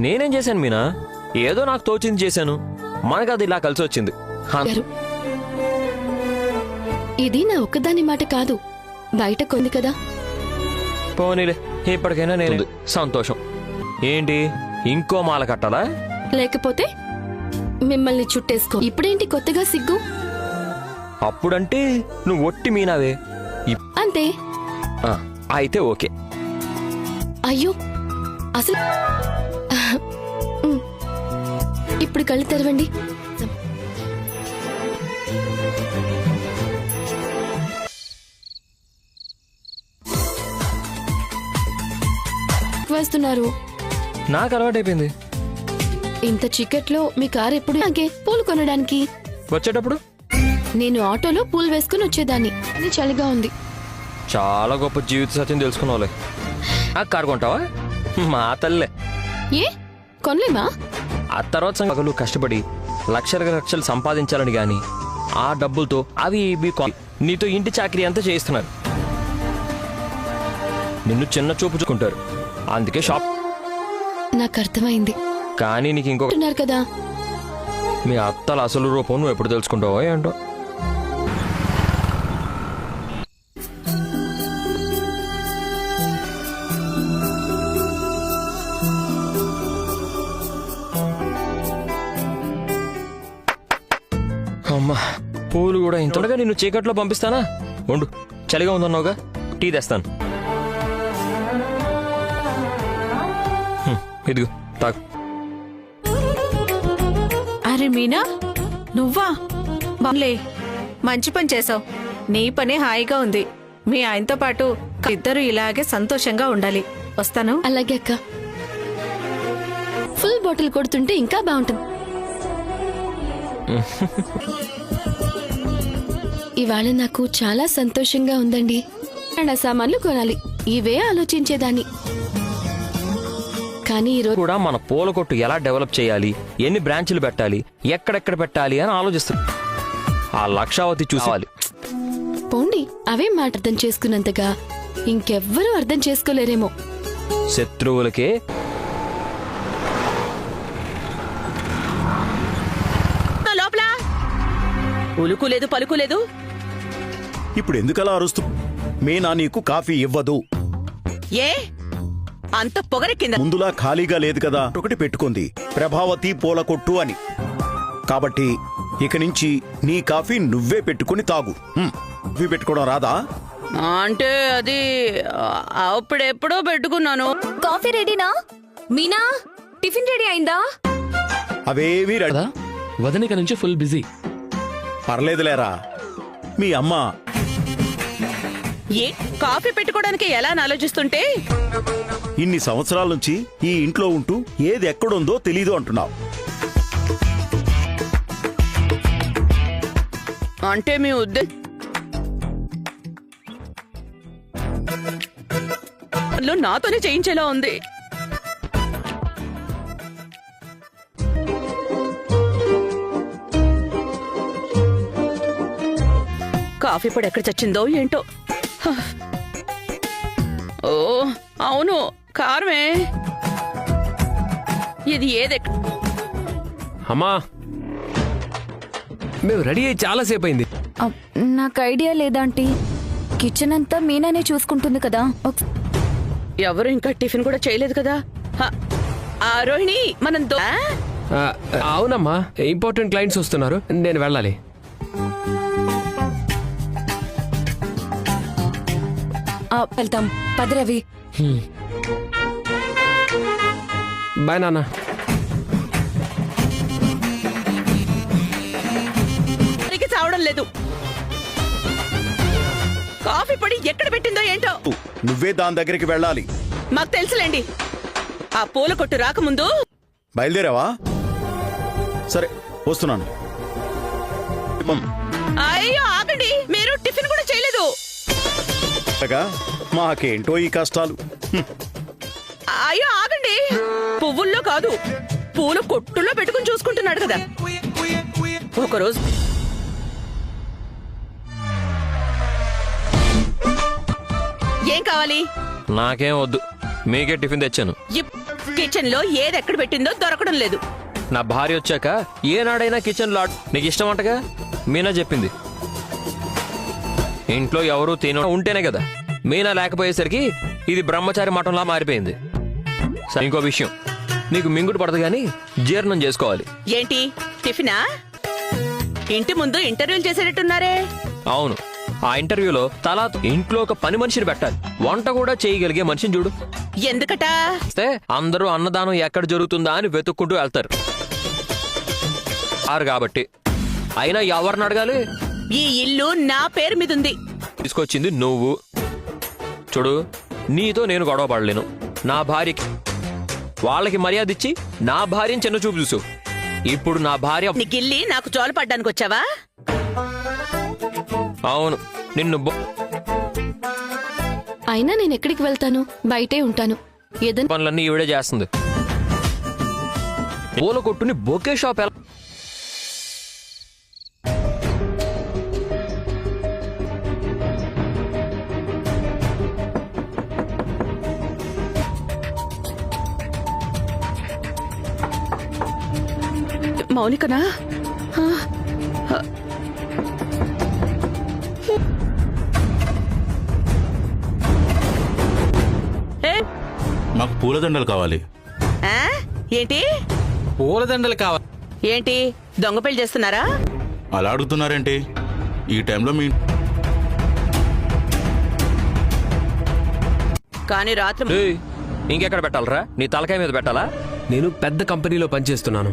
నేనేం చేశాను మీనా? ఏదో నాకు తోచింది చేశాను. మనకు అది ఇలా కలిసి వచ్చింది. ఇది నా ఒక్కదాని మాట కాదు, బయట కొంది కదా. పోనీలే, ఇప్పటికైనా నేను సంతోషం. ఏంటి ఇంకో మాల కట్టాలా? లేకపోతే మిమ్మల్ని చుట్టేసుకో. ఇప్పుడేంటి కొత్తగా సిగ్గు? అప్పుడంటే నువ్వు ఒట్టి మీనావే. అంతే. అయితే ఓకే. అయ్యో అసలు ఇప్పుడు కళ్ళు తెరవండి. వేస్తున్నారు. నాకు అలవాటైపోయింది. ఇంత చీకట్లో మీ కారు ఎప్పుడు నాకే పూలు కొనడానికి వచ్చేటప్పుడు నేను ఆటోలో పూలు వేసుకుని వచ్చేదాన్ని. అది చలిగా ఉంది. చాలా గొప్ప జీవిత సత్యం తెలుసుకున్నావులే. ఆ కారు కొంటావా? మా తల్లే. ఏ కొనలేమా? ఆ తర్వాత పగలు కష్టపడి లక్షలు సంపాదించాలని గాని ఆ డబ్బులతో అవి నీతో ఇంటి చాకరీ అంతా చేయిస్తున్నారు. నిన్ను చిన్న చూపు చూసుకుంటారు. అందుకే షాప్. నాకు అర్థమైంది. కానీ నీకు ఇంకొక కదా, మీ అత్తల అసలు రూపం నువ్వు ఎప్పుడు తెలుసుకుంటావో ఏంటో. అమ్మా, పూలు కూడా ఇంతగా నిన్ను చీకట్లో పంపిస్తానా? ఉండు, చలిగా ఉందన్నావుగా, టీ తెస్తాను. ఇదిగో తాగు. అరే మీనా, నువ్వా? బాలే, మంచి పని చేసావు. నీ పని హాయిగా ఉంది. మీ ఆయనతో పాటు ఇద్దరు ఇలాగే సంతోషంగా ఉండాలి. వస్తాను. అలాగే అక్క. ఫుల్ బాటిల్ కొడుతుంటే ఇంకా బాగుంటుంది. ఇవాళ నాకు చాలా సంతోషంగా ఉందండి. నా సామాన్లు కొనాలి, ఇవే ఆలోచించేదాన్ని. కానీ ఈరోజు కూడా మన పూల కొట్టు ఎలా డెవలప్ చేయాలి, ఎన్ని బ్రాంచ్లు పెట్టాలి, ఎక్కడెక్కడ పెట్టాలి అని ఆలోచిస్తుంది. ఆ లక్షావతి చూసాలి. పోండి, అవే మాట అర్థం చేసుకున్నంతగా ఇంకెవ్వరూ అర్థం చేసుకోలేరేమో. శత్రువులకే లోపల ఉలుకులేదు పలుకులేదు. ఇప్పుడు ఎందుకలా అరుస్తూ? మీనా నీకు కాఫీ ఇవ్వదు. ఏ అంత పొగరెక్కింద? ముందులా ఖాళీగా లేదు కదా, ఒకటి పెట్టుకుంది ప్రభావతి పూల కొట్టు అని. కాబట్టి ఇక నుంచి నీ కాఫీ నువ్వే పెట్టుకుని తాగు. నువ్వు పెట్టుకోవడం రాదా? అంటే అది అప్పుడెప్పుడో పెట్టుకున్నాను. కాఫీ రెడీనా? మీనా, టిఫిన్ రెడీ అయిందా? అవేమీ కదా, వదనిక నుంచి ఫుల్ బిజీ. పర్లేదులేరా. మీ అమ్మ ఏ కాఫీ పెట్టుకోవడానికి ఎలా అని ఆలోచిస్తుంటే ఇన్ని సంవత్సరాల నుంచి ఈ ఇంట్లో ఉంటూ ఏది ఎక్కడుందో తెలీదు అంటున్నావు. అంటే మీ ఉద్దేశం నాతోనే చేయించేలా ఉంది. కాఫీ పొడి ఎక్కడ చచ్చిందో ఏంటో. ఓ అవును, కారమే. ఇది అమ్మా, మేము రెడీ అయ్యి చాలాసేపు అయింది. నాకు ఐడియా లేదాంటీ. కిచెన్ అంతా మీనానే చూసుకుంటుంది కదా. ఎవరు ఇంకా టిఫిన్ కూడా చేయలేదు కదా. రోహిణి, మనం అవునమ్మా, ఇంపార్టెంట్ క్లయింట్స్ వస్తున్నారు, నేను వెళ్ళాలి. వెళ్తాం పద రవి. బాయ్ నాన్న. చావడం లేదు. కాఫీ పొడి ఎక్కడ పెట్టిందో ఏంటో. నువ్వే దాని దగ్గరికి వెళ్ళాలి. మాకు తెలుసులేండి. ఆ పూల కొట్టు రాకముందు బయలుదేరావా? సరే వస్తున్నాను. అయ్యో ఆగండి, మీరు టిఫిన్ కూడా చేయలేదు. మాకేంటో ఈ కష్టాలు. అయ్యో ఆగండి, పువ్వుల్లో కాదు పూల కొట్టులో పెట్టుకుని చూసుకుంటున్నాడు కదా. ఒకరోజు ఏం కావాలి? నాకేం వద్దు, మీకే టిఫిన్ తెచ్చాను. కిచెన్ లో ఏది ఎక్కడ పెట్టిందో దొరకడం లేదు. నా భార్య వచ్చాక ఏనాడైనా కిచెన్ లో నీకు ఇష్టం అంటగా మీనా చెప్పింది. ఇంట్లో ఎవరు తిన ఉంటేనే కదా. మీనా లేకపోయేసరికి ఇది బ్రహ్మచారి మఠంలా మారిపోయింది. సరే, ఇంకో విషయం, నీకు మింగుడు పడదు కానీ జీర్ణం చేసుకోవాలి. ఏంటి టిఫినా? ఇంటి ముందు ఇంటర్వ్యూలు చేసేటట్టున్నారే. అవును, ఆ ఇంటర్వ్యూలో తలా ఇంట్లో ఒక పని మనిషిని పెట్టాలి. వంట కూడా చేయగలిగే మనిషిని చూడు. ఎందుకట? అయితే అందరూ అన్నదానం ఎక్కడ జరుగుతుందా అని వెతుక్కుంటూ వెళ్తారు కాబట్టి. అయినా ఎవరిని అడగాలి? ఈ ఇల్లు నా పేరు మీద ఉంది. తీసుకొచ్చింది నువ్వు. చూడు, నీతో నేను గొడవ పడలేను. నా భార్యకి వాళ్ళకి మర్యాద ఇచ్చి నా భార్యని చిన్న చూపు చూసు. ఇప్పుడు నా భార్య నీ గిల్లి నాకు జోలు పడ్డానికి వచ్చావా? అవును, నిన్ను అయినా నేను ఎక్కడికి వెళ్తాను? బయటే ఉంటాను. ఏదైనా పనులన్నీ ఈవిడే చేస్తుంది. పూల కొట్టుని బొకే షాప్ ఎలా మౌనికనా? ఏ? మాకు పూలదండలు కావాలి. ఆ? ఏంటి పూలదండలు కావాలి. ఏంటి దొంగ పెళ్లి చేస్తున్నారా? అలా అడుగుతున్నారేంటి ఈ టైంలో? మీ కానీ రాత్రి ఇంకెక్కడ పెట్టాలరా? నీ తలకాయ మీద పెట్టాలా? నేను పెద్ద కంపెనీలో పనిచేస్తున్నాను.